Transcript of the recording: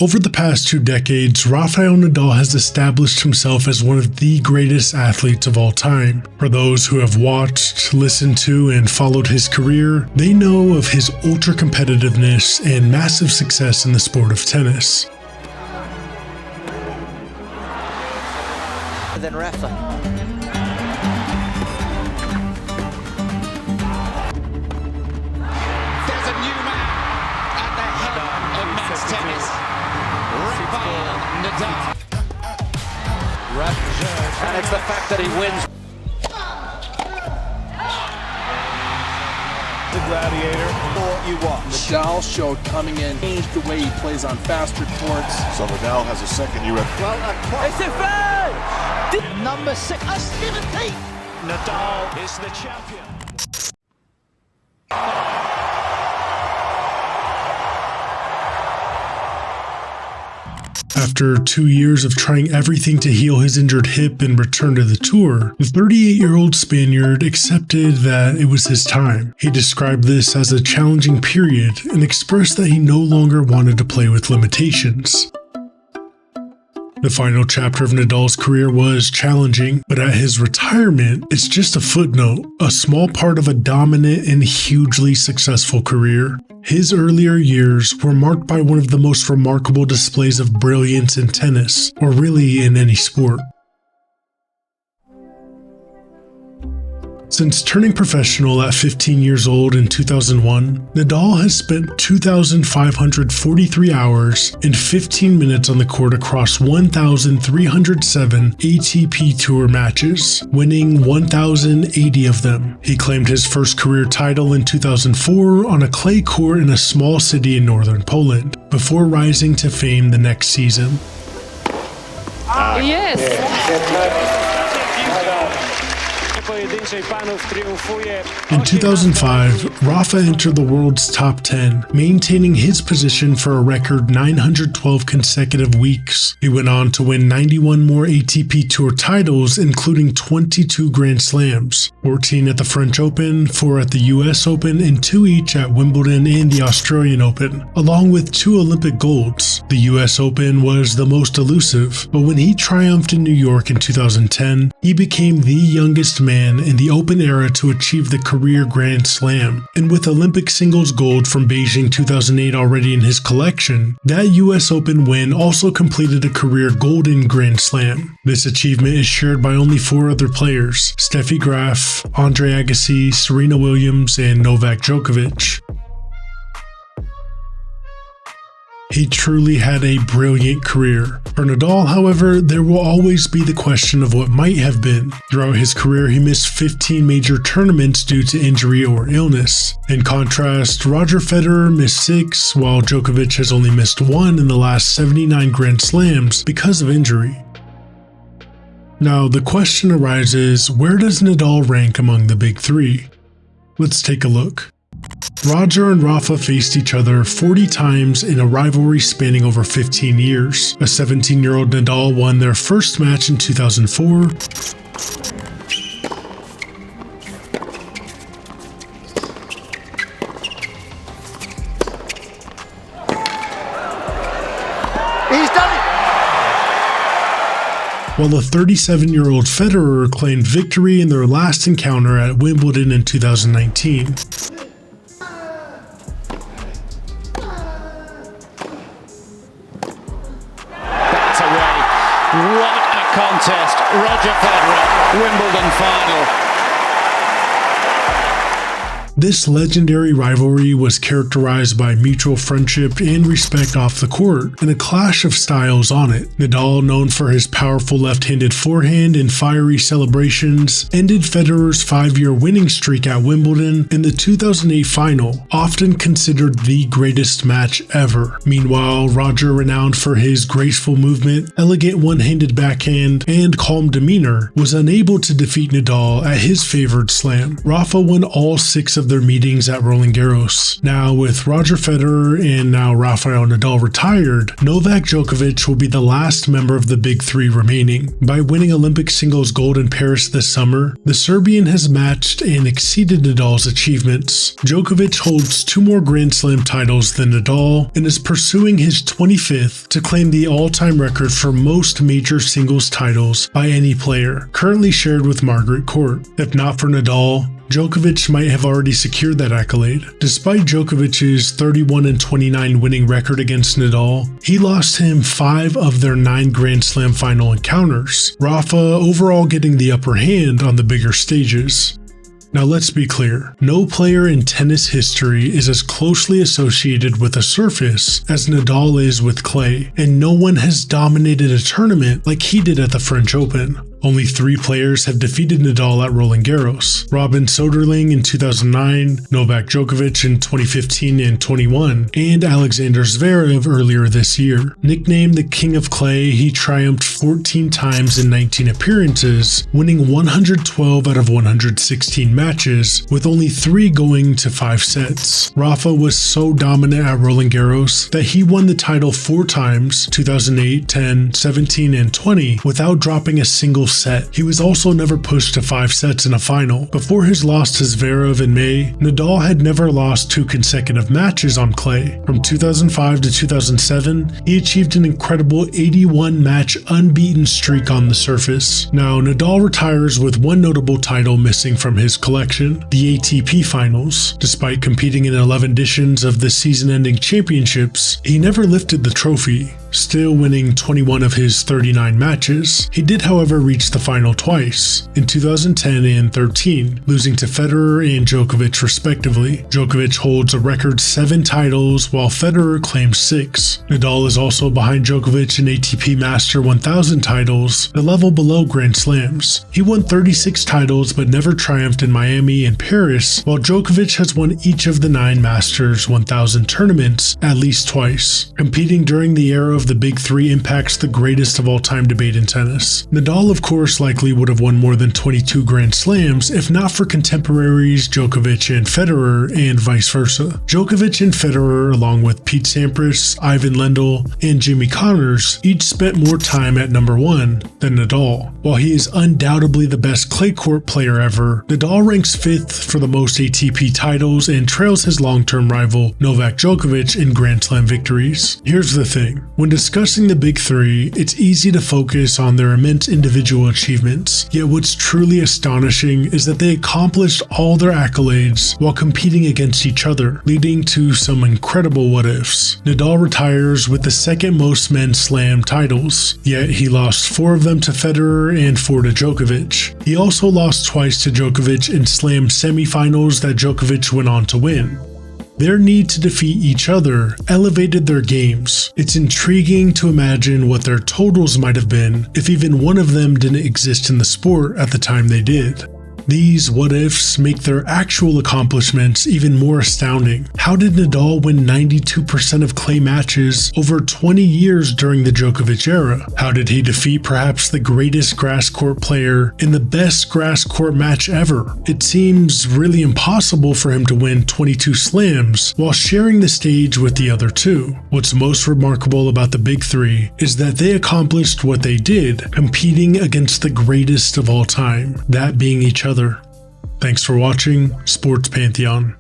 Over the past 2 decades, Rafael Nadal has established himself as one of the greatest athletes of all time. For those who have watched, listened to, and followed his career, they know of his ultra-competitiveness and massive success in the sport of tennis. Then Rafa. There's a new man at the head of men's tennis. Rafael Nadal. And it's the fact that he wins. The gladiator. Or you watch. Nadal showed coming in, changed the way he plays on faster courts. So Nadal has a second US. Well, it's a fair! Number 6, a 17. Nadal is the champion. After 2 years of trying everything to heal his injured hip and return to the tour, the 38-year-old Spaniard accepted that it was his time. He described this as a challenging period and expressed that he no longer wanted to play with limitations. The final chapter of Nadal's career was challenging, but at his retirement, it's just a footnote, a small part of a dominant and hugely successful career. His earlier years were marked by one of the most remarkable displays of brilliance in tennis, or really in any sport. Since turning professional at 15 years old in 2001, Nadal has spent 2,543 hours and 15 minutes on the court across 1,307 ATP Tour matches, winning 1,080 of them. He claimed his first career title in 2004 on a clay court in a small city in northern Poland, before rising to fame the next season. In 2005, Rafa entered the world's top 10, maintaining his position for a record 912 consecutive weeks. He went on to win 91 more ATP Tour titles, including 22 Grand Slams, 14 at the French Open, 4 at the US Open, and 2 each at Wimbledon and the Australian Open, along with 2 Olympic golds. The US Open was the most elusive, but when he triumphed in New York in 2010, he became the youngest man in the Open era to achieve the career Grand Slam, and with Olympic singles gold from Beijing 2008 already in his collection, that US Open win also completed a career golden Grand Slam. This achievement is shared by only 4 other players: Steffi Graf, Andre Agassi, Serena Williams, and Novak Djokovic. He truly had a brilliant career. For Nadal, however, there will always be the question of what might have been. Throughout his career, he missed 15 major tournaments due to injury or illness. In contrast, Roger Federer missed 6, while Djokovic has only missed 1 in the last 79 Grand Slams because of injury. Now, the question arises, where does Nadal rank among the big 3? Let's take a look. Roger and Rafa faced each other 40 times in a rivalry spanning over 15 years. A 17-year-old Nadal won their first match in 2004. He's done it! While a 37-year-old Federer claimed victory in their last encounter at Wimbledon in 2019. What a contest. Roger Federer, Wimbledon final. This legendary rivalry was characterized by mutual friendship and respect off the court, and a clash of styles on it. Nadal, known for his powerful left-handed forehand and fiery celebrations, ended Federer's 5-year winning streak at Wimbledon in the 2008 final, often considered the greatest match ever. Meanwhile, Roger, renowned for his graceful movement, elegant one-handed backhand, and calm demeanor, was unable to defeat Nadal at his favored slam. Rafa won all 6 of their meetings at Roland Garros. Now, with Roger Federer and now Rafael Nadal retired, Novak Djokovic will be the last member of the Big Three remaining. By winning Olympic singles gold in Paris this summer, the Serbian has matched and exceeded Nadal's achievements. Djokovic holds 2 more Grand Slam titles than Nadal and is pursuing his 25th to claim the all-time record for most major singles titles by any player, currently shared with Margaret Court. If not for Nadal, Djokovic might have already secured that accolade. Despite Djokovic's 31-29 winning record against Nadal, he lost him 5 of their 9 Grand Slam final encounters, Rafa overall getting the upper hand on the bigger stages. Now let's be clear, no player in tennis history is as closely associated with a surface as Nadal is with clay, and no one has dominated a tournament like he did at the French Open. Only 3 players have defeated Nadal at Roland Garros: Robin Soderling in 2009, Novak Djokovic in 2015 and 21, and Alexander Zverev earlier this year. Nicknamed the King of Clay, he triumphed 14 times in 19 appearances, winning 112 out of 116 matches, with only 3 going to 5 sets. Rafa was so dominant at Roland Garros that he won the title 4 times, 2008, 10, 17, and 20, without dropping a single set. He was also never pushed to 5 sets in a final. Before his loss to Zverev in May, Nadal had never lost 2 consecutive matches on clay. From 2005 to 2007, he achieved an incredible 81-match unbeaten streak on the surface. Now, Nadal retires with 1 notable title missing from his collection, the ATP Finals. Despite competing in 11 editions of the season-ending championships, he never lifted the trophy. Still winning 21 of his 39 matches, he did however reach the final twice, in 2010 and 13, losing to Federer and Djokovic respectively. Djokovic holds a record 7 titles while Federer claims 6. Nadal is also behind Djokovic in ATP Master 1000 titles, the level below Grand Slams. He won 36 titles but never triumphed in Miami and Paris, while Djokovic has won each of the 9 Masters 1000 tournaments at least twice. Competing during the era of the Big Three impacts the greatest of all time debate in tennis. Nadal, of course, likely would have won more than 22 Grand Slams if not for contemporaries Djokovic and Federer, and vice versa. Djokovic and Federer, along with Pete Sampras, Ivan Lendl, and Jimmy Connors, each spent more time at number 1 than Nadal. While he is undoubtedly the best clay court player ever, Nadal ranks 5th for the most ATP titles and trails his long-term rival Novak Djokovic in Grand Slam victories. Here's the thing, when discussing the Big Three, it's easy to focus on their immense individual achievements, yet what's truly astonishing is that they accomplished all their accolades while competing against each other, leading to some incredible what-ifs. Nadal retires with the 2nd most men's slam titles, yet he lost 4 of them to Federer and 4 to Djokovic. He also lost twice to Djokovic in slam semifinals that Djokovic went on to win. Their need to defeat each other elevated their games. It's intriguing to imagine what their totals might have been if even one of them didn't exist in the sport at the time they did. These what-ifs make their actual accomplishments even more astounding. How did Nadal win 92% of clay matches over 20 years during the Djokovic era? How did he defeat perhaps the greatest grass court player in the best grass court match ever? It seems really impossible for him to win 22 slams while sharing the stage with the other 2. What's most remarkable about the Big Three is that they accomplished what they did, competing against the greatest of all time, that being each other. Thanks for watching Sports Pantheon.